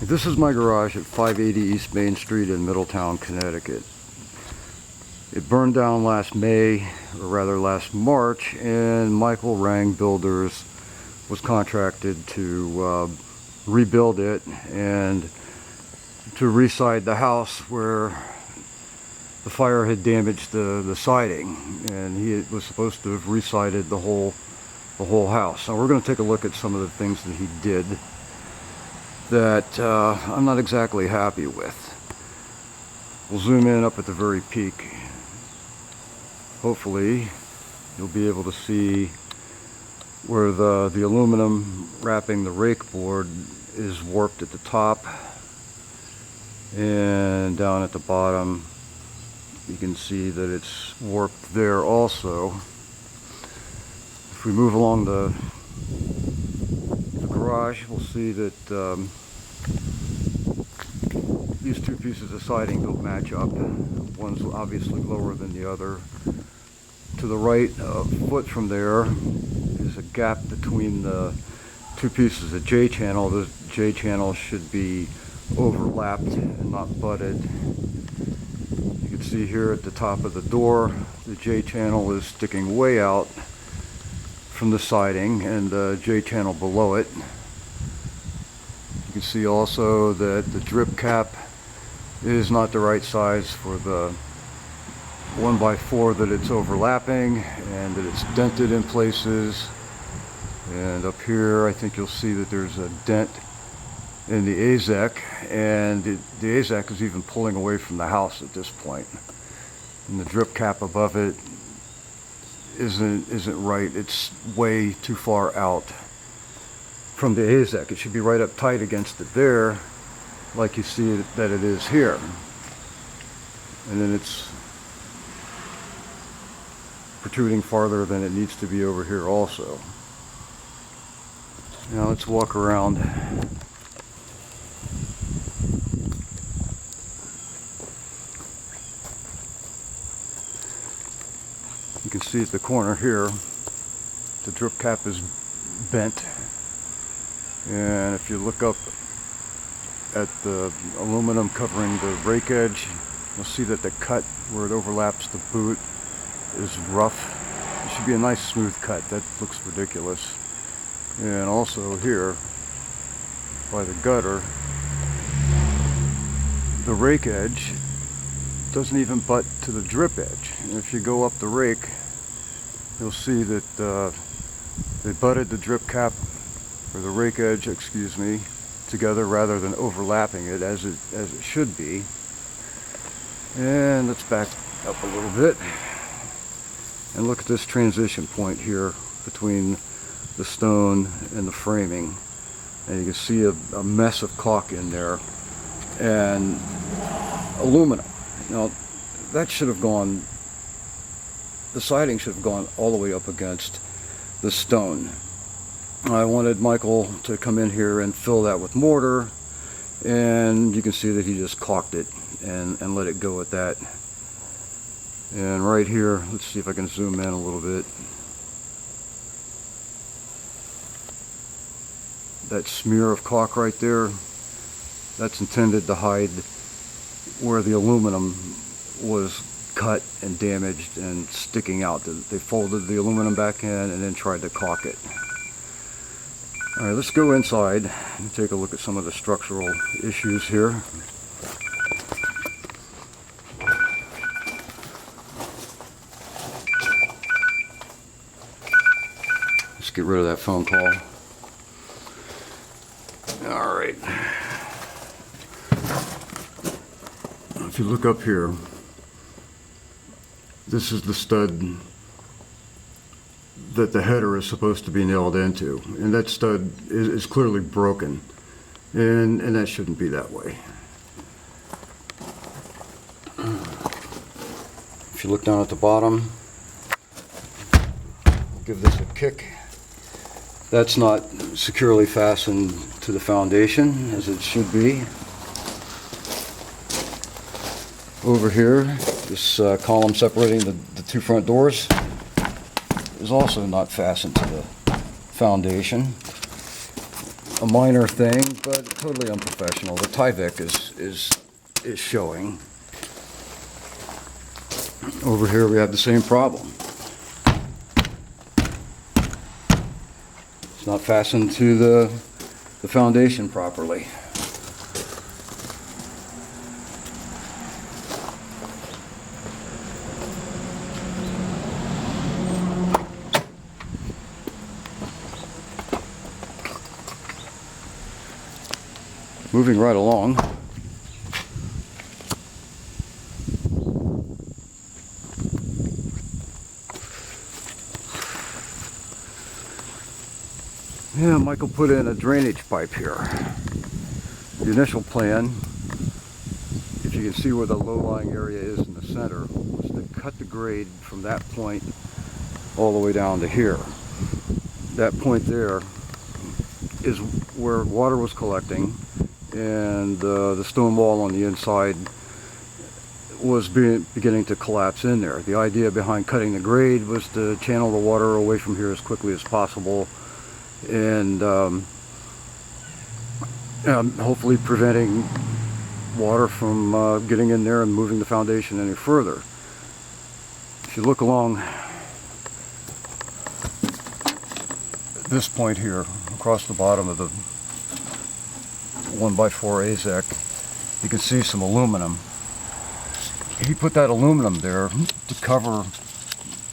This is my garage at 580 East Main Street in Middletown, Connecticut. It burned down last May, or rather last March, and Michael Wrang Builders was contracted to rebuild it and to reside the house where the fire had damaged the siding, and he was supposed to have resided the whole house. Now we're going to take a look at some of the things that he did that I'm not exactly happy with. We'll zoom in up at the very peak. Hopefully you'll be able to see where the aluminum wrapping the rake board is warped at the top, and down at the bottom you can see that it's warped there also. If we move along the garage, we'll see that these two pieces of siding don't match up. One's obviously lower than the other. To the right, a foot from there, is a gap between the two pieces of J-channel. The J-channel should be overlapped and not butted. You can see here at the top of the door, the J-channel is sticking way out from the siding, and the J-channel below it. You can see also that the drip cap is not the right size for the 1x4 that it's overlapping, and that it's dented in places. And up here I think you'll see that there's a dent in the AZEK, and the AZEK is even pulling away from the house at this point. And the drip cap above it isn't right. It's way too far out from the AZEK. It should be right up tight against it there, like you see that it is here. And then it's protruding farther than it needs to be over here also. Now let's walk around. You can see at the corner here, the drip cap is bent. And if you look up at the aluminum covering the rake edge, you'll see that the cut where it overlaps the boot is rough. It should be a nice smooth cut. That looks ridiculous. And also here by the gutter, the rake edge doesn't even butt to the drip edge. And if you go up the rake, you'll see that they butted the drip cap, or the rake edge, excuse me, together rather than overlapping it as it should be. And let's back up a little bit and look at this transition point here between the stone and the framing. And you can see a mess of caulk in there and aluminum. Now that should have gone, the siding should have gone all the way up against the stone. I wanted Michael to come in here and fill that with mortar, and you can see that he just caulked it and let it go at that. And right here, let's see if I can zoom in a little bit. That smear of caulk right there, that's intended to hide where the aluminum was cut and damaged and sticking out. They folded the aluminum back in and then tried to caulk it. Alright, let's go inside and take a look at some of the structural issues here. Let's get rid of that phone call. Alright. If you look up here, this is the stud that the header is supposed to be nailed into, and that stud is clearly broken, and that shouldn't be that way. If you look down at the bottom, give this a kick. That's not securely fastened to the foundation as it should be. Over here, this column separating the two front doors is also not fastened to the foundation. a minor thing, but totally unprofessional. The Tyvek is showing. Over here we have the same problem. It's not fastened to the foundation properly. Moving right along. Yeah, Michael put in a drainage pipe here. The initial plan, if you can see where the low-lying area is in the center, was to cut the grade from that point all the way down to here. That point there is where water was collecting, and the stone wall on the inside was beginning to collapse in there. The idea behind cutting the grade was to channel the water away from here as quickly as possible, and hopefully preventing water from getting in there and moving the foundation any further. If you look along this point here, across the bottom of the 1x4 AZEK, you can see some aluminum. He put that aluminum there to cover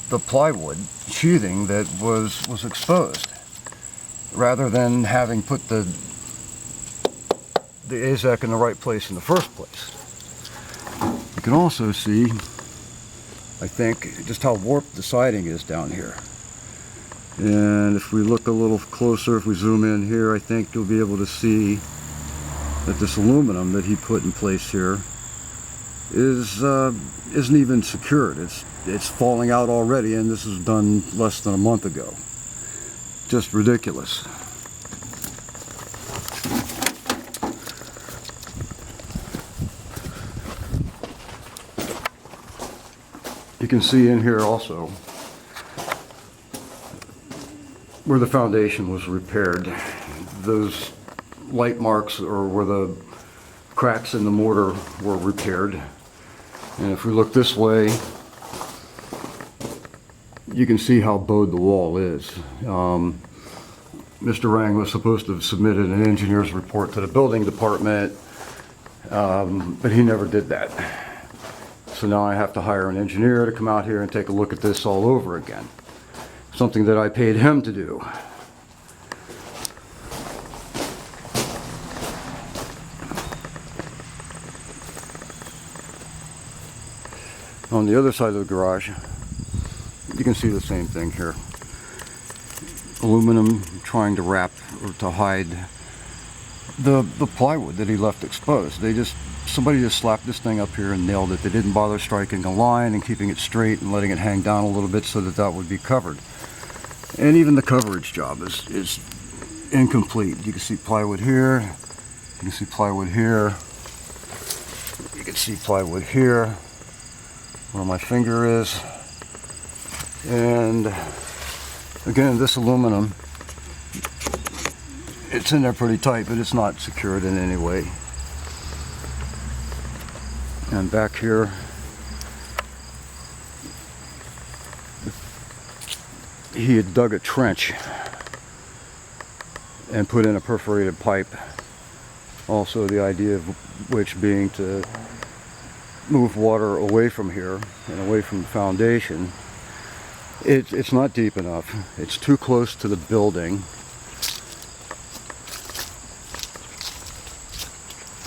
the plywood sheathing that was exposed, rather than having put the AZEK in the right place in the first place. You can also see, I think, just how warped the siding is down here. And if we look a little closer, if we zoom in here, I think you'll be able to see that this aluminum that he put in place here isn't even secured. It's falling out already, and this was done less than a month ago. Just ridiculous. You can see in here also where the foundation was repaired. Those light marks, or where the cracks in the mortar were repaired. And if we look this way, you can see how bowed the wall is. Mr. Wrang was supposed to have submitted an engineer's report to the building department, but he never did that. So now I have to hire an engineer to come out here and take a look at this all over again. Something that I paid him to do. On the other side of the garage, you can see the same thing here. Aluminum trying to wrap or to hide the plywood that he left exposed. Somebody just slapped this thing up here and nailed it. They didn't bother striking a line and keeping it straight and letting it hang down a little bit so that that would be covered. And even the coverage job is incomplete. You can see plywood here, you can see plywood here, you can see plywood here, where my finger is. And again, this aluminum, it's in there pretty tight, but it's not secured in any way. And back here, he had dug a trench and put in a perforated pipe. Also, the idea of which being to move water away from here and away from the foundation. It's not deep enough. It's too close to the building.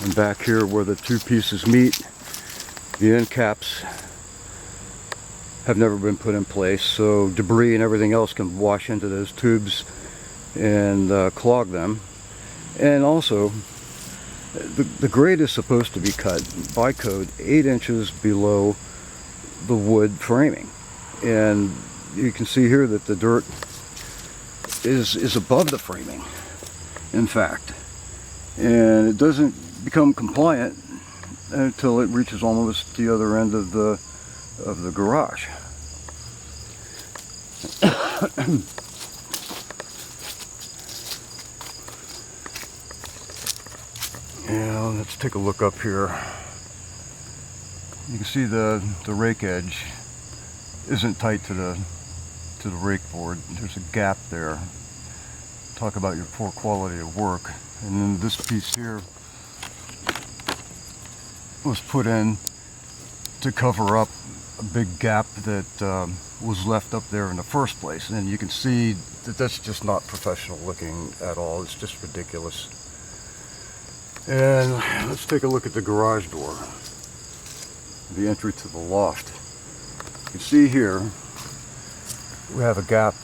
And back here where the two pieces meet, the end caps have never been put in place, so debris and everything else can wash into those tubes and clog them. And also, the grade is supposed to be cut by code 8 inches below the wood framing, and you can see here that the dirt is above the framing, in fact, and it doesn't become compliant until it reaches almost the other end of the garage. Yeah, let's take a look up here. You can see the rake edge isn't tight to the rake board. There's a gap there. Talk about your poor quality of work. And then this piece here was put in to cover up a big gap that was left up there in the first place. And you can see that that's just not professional looking at all. It's just ridiculous. And let's take a look at the garage door, the entry to the loft. You can see here we have a gap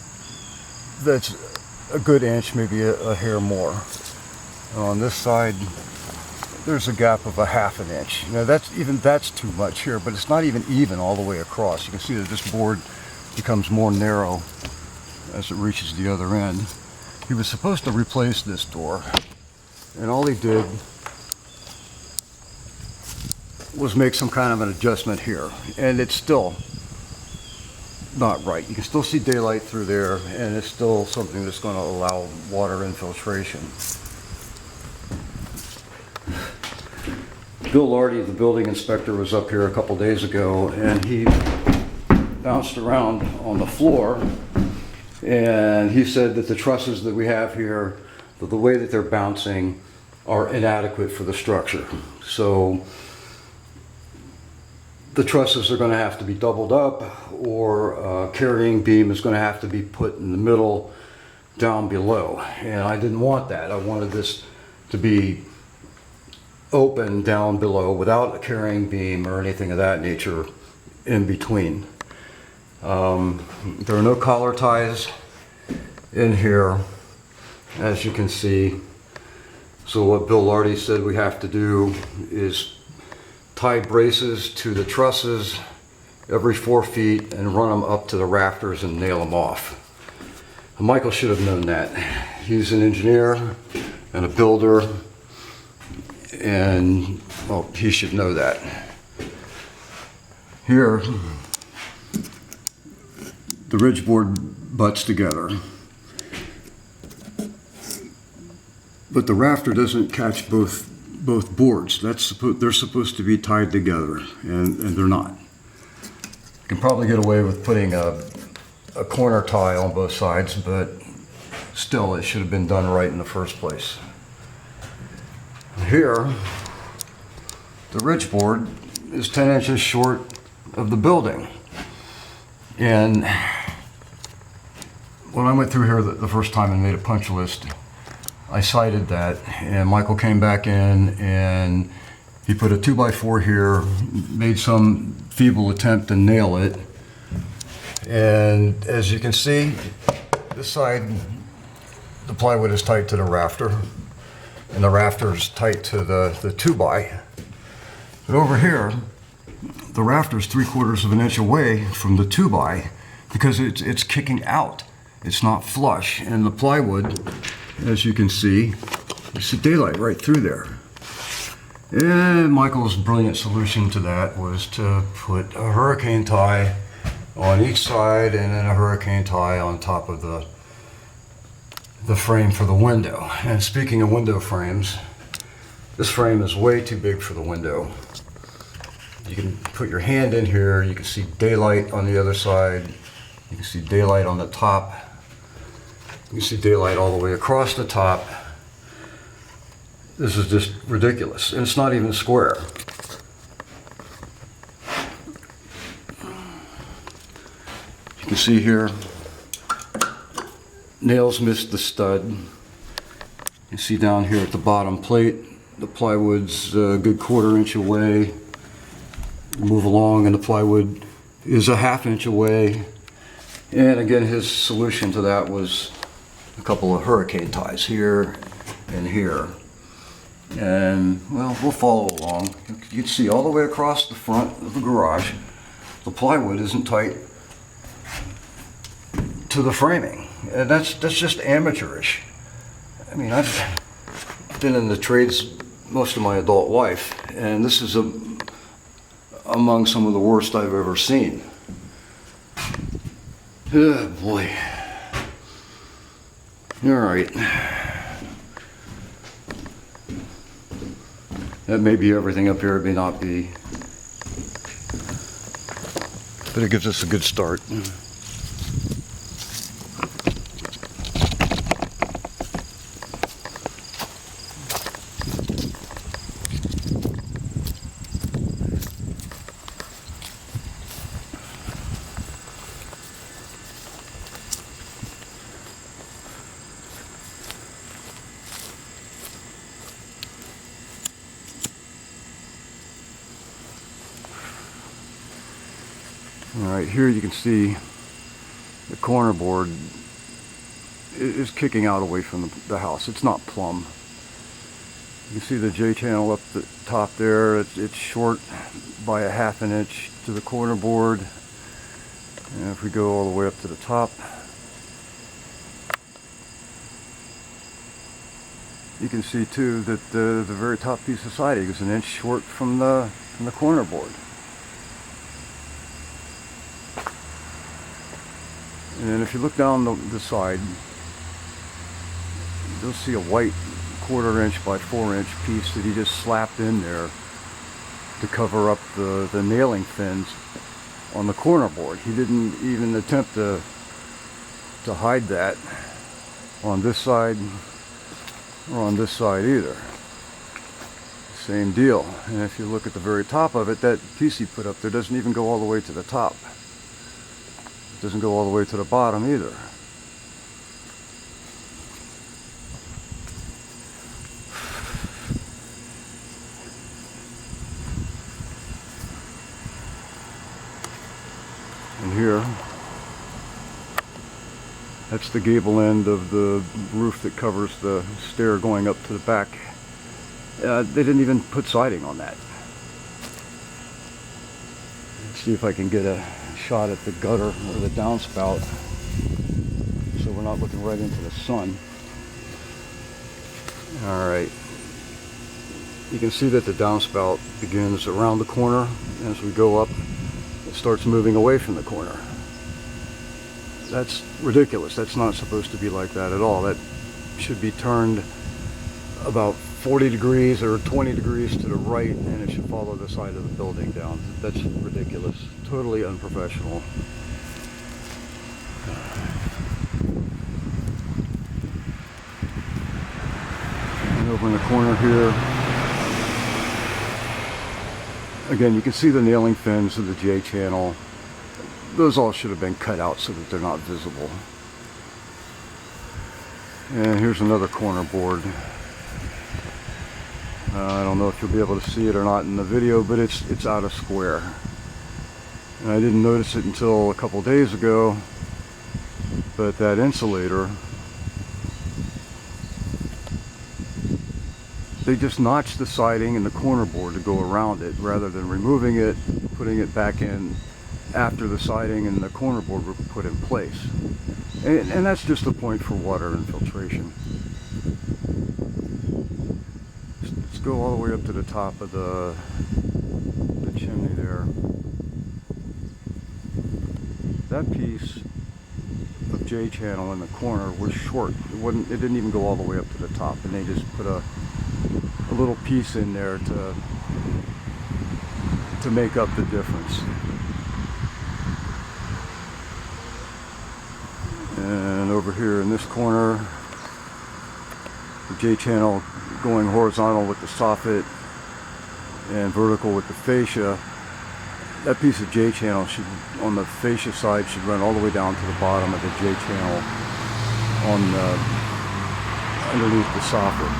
that's a good inch, maybe a hair more. And on this side there's a gap of a half an inch. Now that's too much here, but it's not even all the way across. You can see that this board becomes more narrow as it reaches the other end. He was supposed to replace this door, and all he did was make some kind of an adjustment here, and it's still not right. You can still see daylight through there, and it's still something that's going to allow water infiltration. Bill Lardy, the building inspector, was up here a couple days ago, and he bounced around on the floor, and he said that the trusses that we have here, the way that they're bouncing, are inadequate for the structure. So the trusses are going to have to be doubled up, or a carrying beam is going to have to be put in the middle down below. And I didn't want that. I wanted this to be open down below without a carrying beam or anything of that nature in between. There are no collar ties in here, as you can see. So what Bill Lardy said we have to do is tie braces to the trusses every 4 feet and run them up to the rafters and nail them off. And Michael should have known that. He's an engineer and a builder, and well, he should know that. Here, the ridge board butts together, but the rafter doesn't catch both boards. They're supposed to be tied together, and they're not. You can probably get away with putting a corner tie on both sides, but still, it should have been done right in the first place. Here, the ridge board is 10 inches short of the building. And when I went through here the first time and made a punch list, I cited that, and Michael came back in and he put a 2x4 here, made some feeble attempt to nail it. And as you can see, this side, the plywood is tight to the rafter, and the rafter is tight to the 2x. But over here, the rafter is 3/4 of an inch away from the 2x because it's kicking out. It's not flush, and the plywood, as you can see, you see daylight right through there. And Michael's brilliant solution to that was to put a hurricane tie on each side and then a hurricane tie on top of the frame for the window. And speaking of window frames, this frame is way too big for the window. You can put your hand in here, you can see daylight on the other side, you can see daylight on the top, you can see daylight all the way across the top. This is just ridiculous, and it's not even square. You can see here, nails missed the stud. You see down here at the bottom plate, the plywood's a good 1/4 inch away. Move along and the plywood is a 1/2 inch away. And again, his solution to that was a couple of hurricane ties here and here. And well, we'll follow along. You can see all the way across the front of the garage, the plywood isn't tight to the framing. And that's just amateurish. I mean, I've been in the trades most of my adult life, and this is among some of the worst I've ever seen. Oh boy. All right. That may be everything up here, it may not be. But it gives us a good start. Alright, here you can see the corner board is kicking out away from the house. It's not plumb. You can see the J-channel up the top there. It's short by a ½ inch to the corner board. And if we go all the way up to the top, you can see too that the very top piece of siding is 1 inch short from the corner board. And then if you look down the side, you'll see a white 1/4 inch by 4 inch piece that he just slapped in there to cover up the nailing fins on the corner board. He didn't even attempt to hide that on this side or on this side either. Same deal. And if you look at the very top of it, that piece he put up there doesn't even go all the way to the top. It doesn't go all the way to the bottom either. And here, that's the gable end of the roof that covers the stair going up to the back. They didn't even put siding on that. Let's see if I can get a shot at the gutter or the downspout so we're not looking right into the sun. Alright, you can see that the downspout begins around the corner. As we go up, it starts moving away from the corner. That's ridiculous. That's not supposed to be like that at all. That should be turned about 40 degrees or 20 degrees to the right, and it should follow the side of the building down. That's ridiculous. Totally unprofessional. And over in the corner here, again, you can see the nailing fins of the J-channel. Those all should have been cut out so that they're not visible. And here's another corner board. I don't know if you'll be able to see it or not in the video, but it's out of square. And I didn't notice it until a couple days ago, but that insulator, they just notched the siding and the corner board to go around it rather than removing it, putting it back in after the siding and the corner board were put in place. And that's just the point for water infiltration. Let's go all the way up to the top of the chimney there. That piece of J-channel in the corner was short. It didn't even go all the way up to the top, and they just put a little piece in there to make up the difference. And over here in this corner, the J-channel going horizontal with the soffit and vertical with the fascia. That piece of J-channel should, on the fascia side, should run all the way down to the bottom of the J-channel underneath the soffit.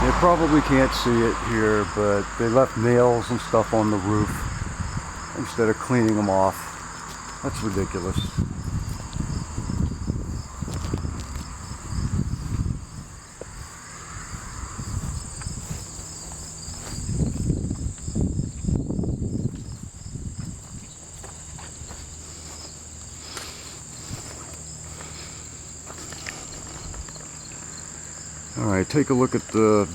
You probably can't see it here, but they left nails and stuff on the roof instead of cleaning them off. That's ridiculous. Alright, take a look at the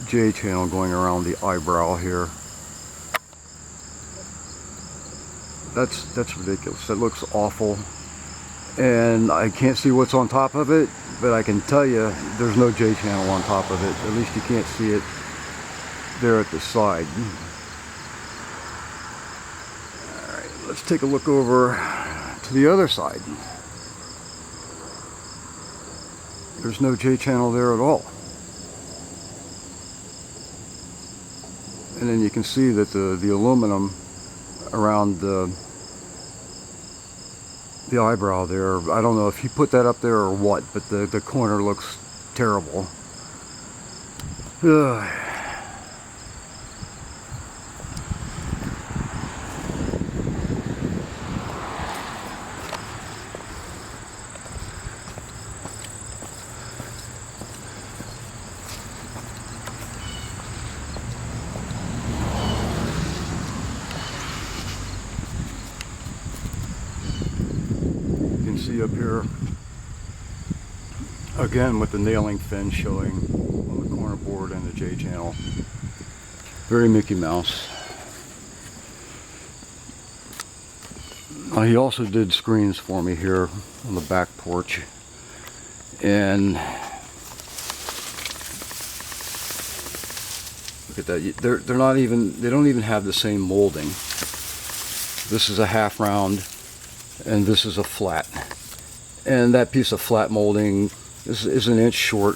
J channel going around the eyebrow here. That's ridiculous. That looks awful. And I can't see what's on top of it, but I can tell you there's no J channel on top of it. At least you can't see it there at the side. Alright, let's take a look over to the other side. There's no J channel there at all. And then you can see that the aluminum around the eyebrow there, I don't know if he put that up there or what, but the corner looks terrible. Ugh. See up here again with the nailing fin showing on the corner board and the J channel. Very Mickey Mouse. He also did screens for me here on the back porch, and look at that. They're not even, they don't even have the same molding. This is a half round and this is a flat, and that piece of flat molding is an inch short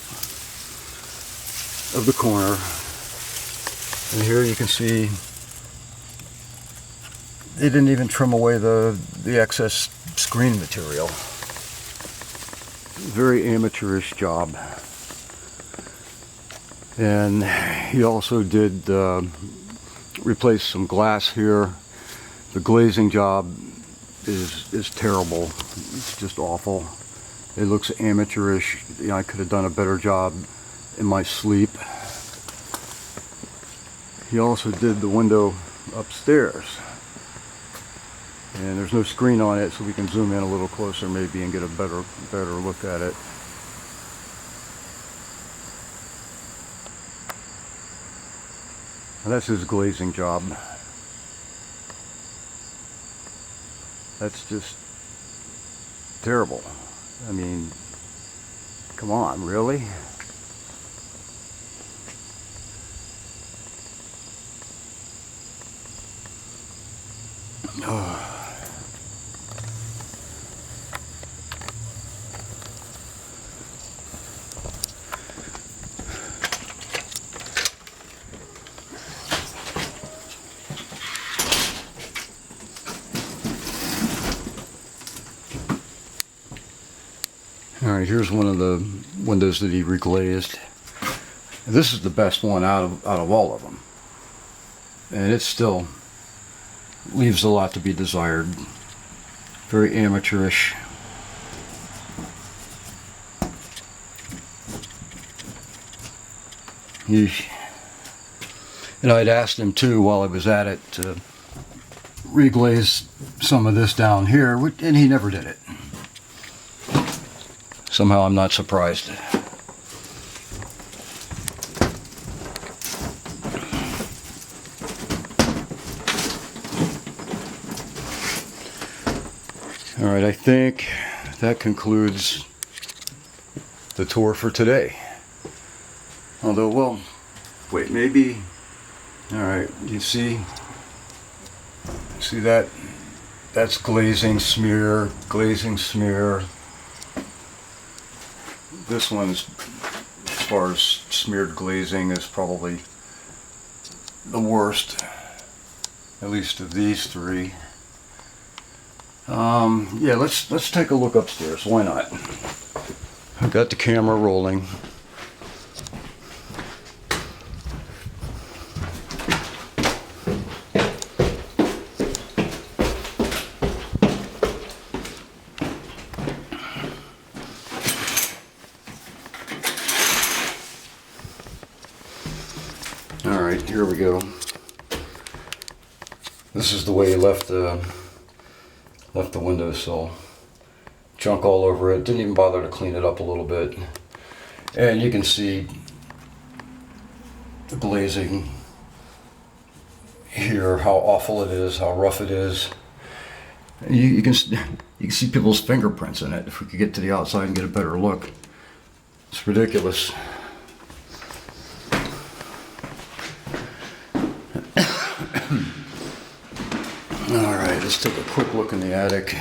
of the corner. And here you can see they didn't even trim away the excess screen material. Very amateurish job. And he also did replace some glass here. The glazing job is terrible. It's just awful. It looks amateurish. You know, I could have done a better job in my sleep. He also did the window upstairs, and there's no screen on it, so we can zoom in a little closer maybe and get a better look at it. And that's his glazing job. That's just terrible. I mean, come on, really? Oh. Alright, here's one of the windows that he reglazed. This is the best one out of all of them. And it still leaves a lot to be desired. Very amateurish. And I'd asked him too while I was at it to reglaze some of this down here, and he never did it. Somehow I'm not surprised. All right, I think that concludes the tour for today. Although, well, wait, maybe, all right, you see that? That's glazing smear, glazing smear. This one's, as far as smeared glazing, is probably the worst, at least of these three. Yeah, let's take a look upstairs. Why not? I've got the camera rolling. All right, here we go. This is the way he left the windowsill. Junk all over it. Didn't even bother to clean it up a little bit. And you can see the glazing here, how awful it is, how rough it is. You can see people's fingerprints in it. If we could get to the outside and get a better look, it's ridiculous. All right, let's take a quick look in the attic.